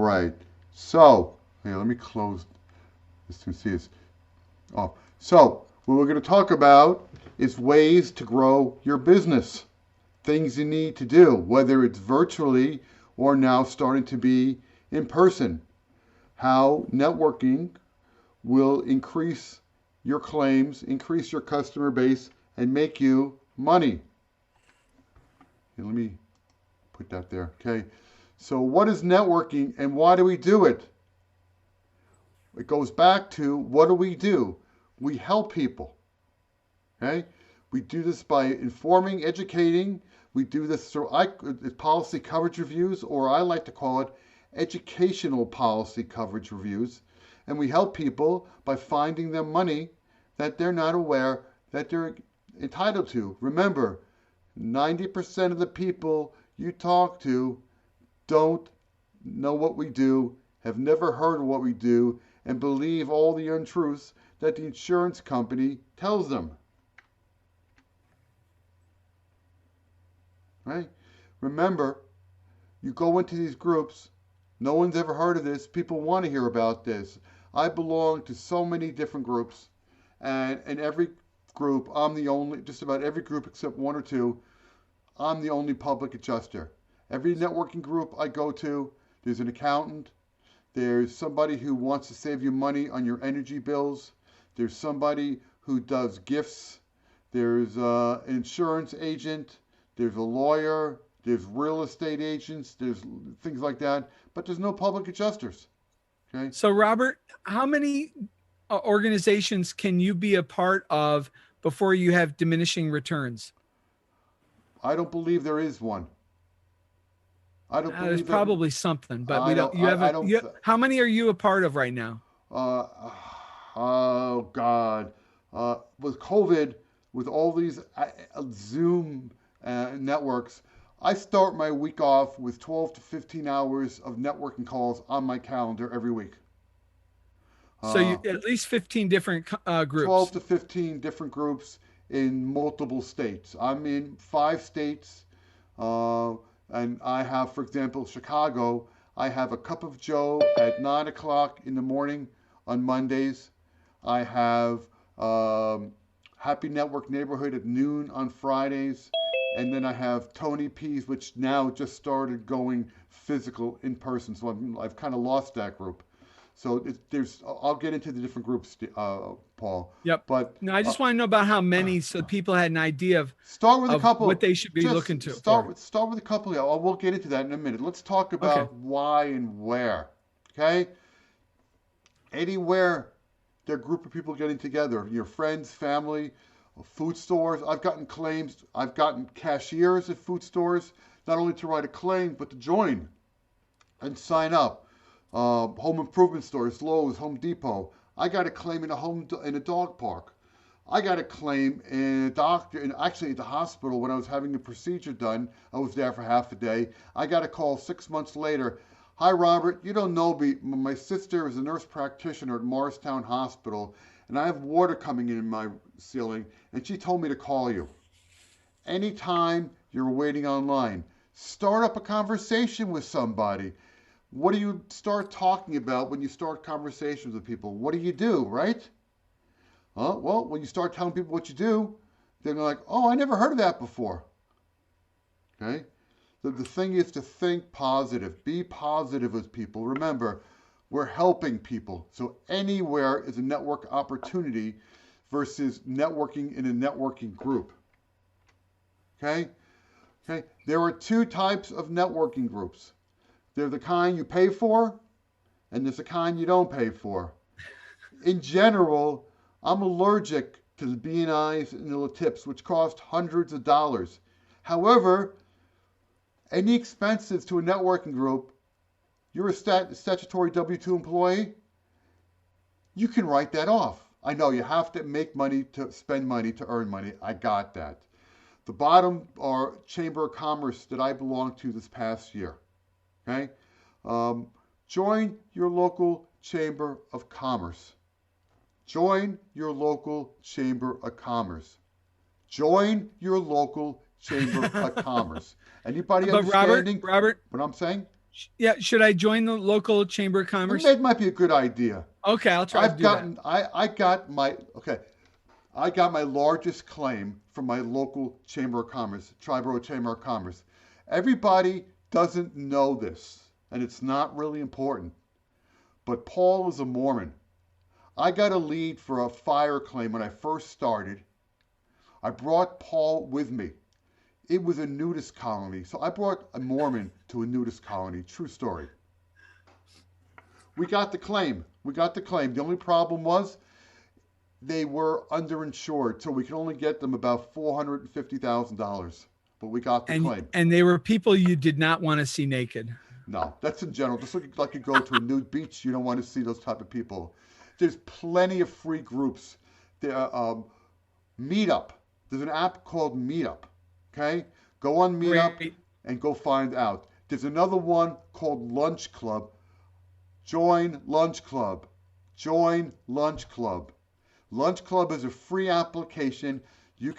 right. So, here, let me close this to see this. Oh, so what we're going to talk about is ways to grow your business. Things you need to do, whether it's virtually or now starting to be in person. How networking will increase your claims, increase your customer base, and make you money. Here, let me put that there. Okay. So, what is networking and why do we do it? It goes back to what do we do? We help people. Okay. We do this by informing, educating. We do this through policy coverage reviews, or I like to call it educational policy coverage reviews. And we help people by finding them money that they're not aware that they're entitled to. Remember, 90% of the people you talk to don't know what we do, have never heard of what we do, and believe all the untruths that the insurance company tells them. Right? Remember, you go into these groups, no one's ever heard of this, people want to hear about this. I belong to so many different groups, and in every group, I'm the only, just about every group except one or two, I'm the only public adjuster. Every networking group I go to, there's an accountant, there's somebody who wants to save you money on your energy bills, there's somebody who does gifts, there's an insurance agent, there's a lawyer, there's real estate agents, there's things like that, but there's no public adjusters. Okay? So, Robert, how many organizations can you be a part of before you have diminishing returns? I don't believe there is one. I don't There's believe that. probably something, but we I don't. don't. You I haven't. don't. How many are you a part of right now? Uh, oh God. With COVID, with all these Zoom networks, I start my week off with 12 to 15 hours of networking calls on my calendar every week. So you Uh, at least 15 different 12 groups. to 15 different groups in multiple states. I'm in 5 states, uh, and I have, for example, Chicago. I have a cup of Joe at 9 o'clock in the morning on Mondays. I have Happy Network Neighborhood at noon on Fridays. And then I have Tony P's, which now just started going physical in person. So I've kind of lost that group. So there's, I'll get into the different groups, Paul. Yep. But Now I just want to know about how many, so people had an idea start with a of what couple. they should be looking Just to for. start with a couple. Yeah, we'll get into that in a minute. Let's talk Okay. about why and where. Okay. Anywhere there are a group of people getting together, your friends, family, food stores. I've gotten claims. I've gotten cashiers at food stores, not only to write a claim, but to join and sign up. Home improvement stores, Lowe's, Home Depot. I got a claim in a dog park. I got a claim in a doctor, and actually at the hospital when I was having a procedure done. I was there for half a day. I got a call 6 months later. Hi, Robert. You don't know me. My sister is a nurse practitioner at Morristown Hospital, and I have water coming in my ceiling, and she told me to call you. Anytime you're waiting online, start up a conversation with somebody. What do you start talking about when you start conversations with people? What do, right? Well, when you start telling people what you do, they're like, oh, I never heard of that before. Okay? The thing is to think positive. Be positive with people. Remember, we're helping people. So anywhere is a network opportunity versus networking in a networking group. Okay? Okay? There are 2 types of networking groups. They're the kind you pay for, and there's the kind you don't pay for. In general, I'm allergic to the BNIs and the tips, which cost hundreds of dollars. However, any expenses to a networking group, you're a statutory W-2 employee, you can write that off. I know you have to make money to spend money to earn money. I got that. The bottom are Chamber of Commerce that I belong to this past year. Okay? Join your local Chamber of Commerce. Join your local Chamber of Commerce. Join your local Chamber of Commerce. Anybody But Robert, understanding Robert, what I'm saying? Yeah, should I join the local chamber of commerce? It might be a good idea. Okay, I'll try to do that. I got my largest claim from my local Chamber of Commerce, Triborough Chamber of Commerce. Everybody doesn't know this, and it's not really important. But Paul is a Mormon. I got a lead for a fire claim when I first started. I brought Paul with me. It was a nudist colony, so I brought a Mormon to a nudist colony. True story. We got the claim. The only problem was they were underinsured, so we could only get them about $450,000. But we got the claim. And they were people you did not want to see naked. No, that's in general. Just like you go to a nude beach, you don't want to see those type of people. There's plenty of free groups. There, Meetup. There's an app called Meetup. Okay, go on Meetup and go find out. There's another one called Lunch Club. Join Lunch Club. Join Lunch Club. Lunch Club is a free application. You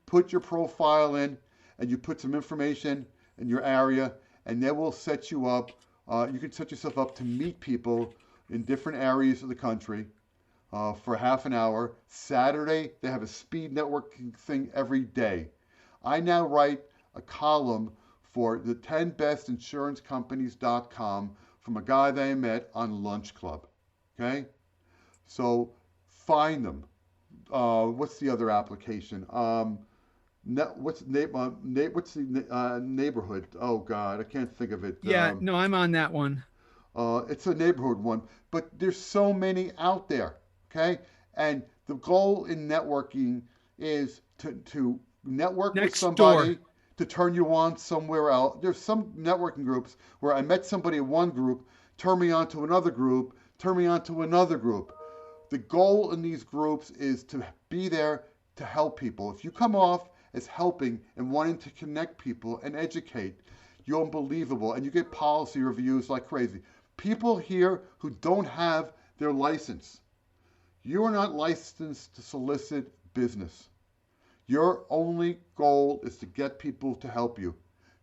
put your profile in and you put some information in your area, and they will set you up. You can set yourself up to meet people in different areas of the country for half an hour. Saturday, they have a speed networking thing every day. I now write a column for the 10bestinsurancecompanies.com from a guy that I met on Lunch Club. Okay? So find them. What's the other application? What's the neighborhood? Oh God, I can't think of it. Yeah, no, I'm on that one. It's a neighborhood one, but there's so many out there. Okay, and the goal in networking is to network with somebody to turn you on somewhere else. There's some networking groups where I met somebody in one group, turned me on to another group, turned me on to another group. The goal in these groups is to be there to help people. If you come off as helping and wanting to connect people and educate, you're unbelievable, and you get policy reviews like crazy. People here who don't have their license. You are not licensed to solicit business. Your only goal is to get people to help you.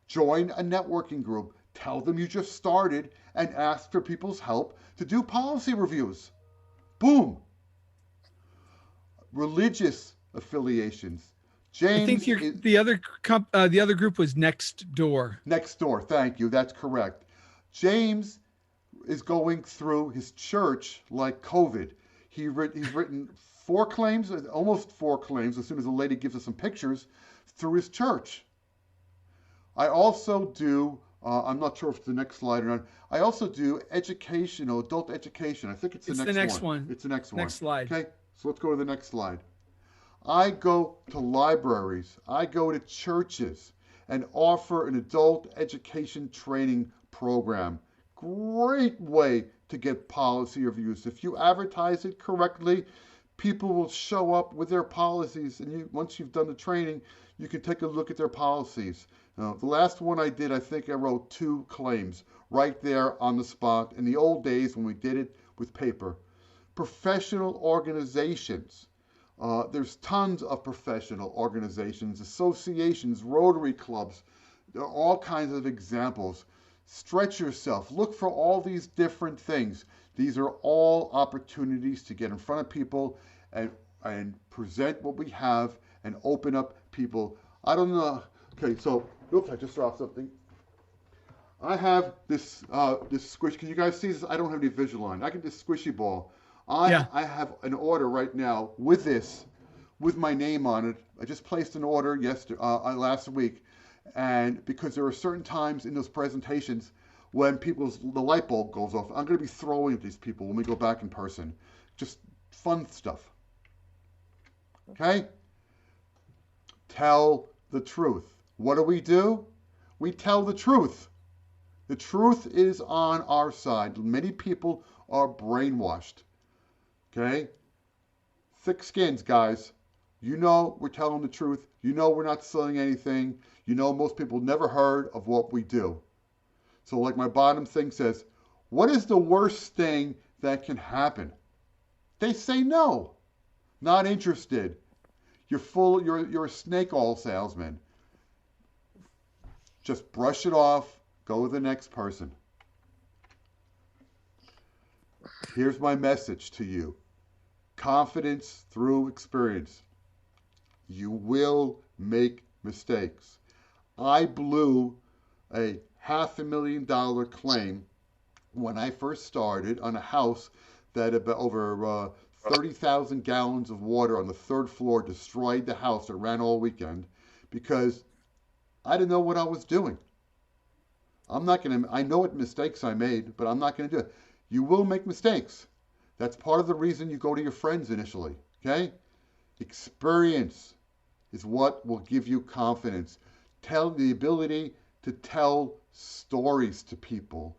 Join a networking group. Tell them you just started and ask for people's help to do policy reviews. Boom. Religious affiliations. James, I think the other group was Next Door. Next Door, thank you. That's correct. James is going through his church like COVID. He's written 4 claims, almost 4 claims, as soon as the lady gives us some pictures, through his church. I also do, I'm not sure if it's the next slide or not, I also do adult education. I think it's the next one. It's the next one. Next slide. Okay, so let's go to the next slide. I go to libraries, I go to churches, and offer an adult education training program. Great way to get policy reviews. If you advertise it correctly, people will show up with their policies, and once you've done the training, you can take a look at their policies. The last one I did, I think I wrote 2 claims right there on the spot in the old days when we did it with paper. Professional organizations. There's tons of professional organizations, associations, Rotary clubs. There are all kinds of examples. Stretch yourself. Look for all these different things. These are all opportunities to get in front of people and present what we have and open up people. I don't know. Okay, so, oops, I just dropped something. I have this squish. Can you guys see this? I don't have any visual on. I get this squishy ball. I have an order right now with this, with my name on it. I just placed an order last week, and because there are certain times in those presentations when the light bulb goes off, I'm going to be throwing at these people when we go back in person. Just fun stuff. Okay? Tell the truth. What do? We tell the truth. The truth is on our side. Many people are brainwashed. Okay? Thick skins, guys. You know we're telling the truth. You know we're not selling anything. You know most people never heard of what we do. So like my bottom thing says, what is the worst thing that can happen? They say no. Not interested. You're a snake oil salesman. Just brush it off. Go with the next person. Here's my message to you: confidence through experience. You will make mistakes. I blew a $500,000 claim when I first started on a house that had over 30,000 gallons of water on the third floor destroyed the house. It ran all weekend because I didn't know what I was doing. I'm not going to, I know what mistakes I made, but I'm not going to do it. You will make mistakes. That's part of the reason you go to your friends initially, okay? Experience is what will give you confidence. Tell the ability to tell stories to people.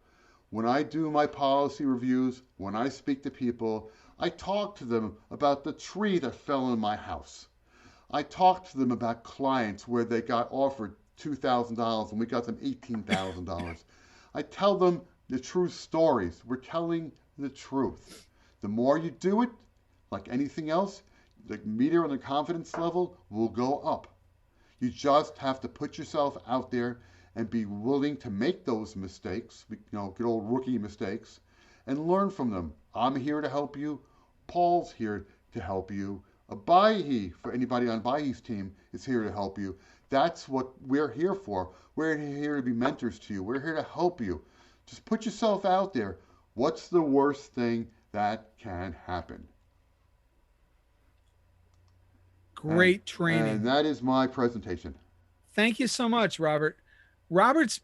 When I do my policy reviews, when I speak to people, I talk to them about the tree that fell in my house. I talk to them about clients where they got offered $2,000 and we got them $18,000. I tell them the true stories. We're telling the truth. The more you do it, like anything else, the meter on the confidence level will go up. You just have to put yourself out there and be willing to make those mistakes, good old rookie mistakes, and learn from them. I'm here to help you. Paul's here to help you. Abahi, for anybody on Abahi's team, is here to help you. That's what we're here for. We're here to be mentors to you. We're here to help you. Just put yourself out there. What's the worst thing that can happen? Great training. And that is my presentation. Thank you so much, Robert. Robert's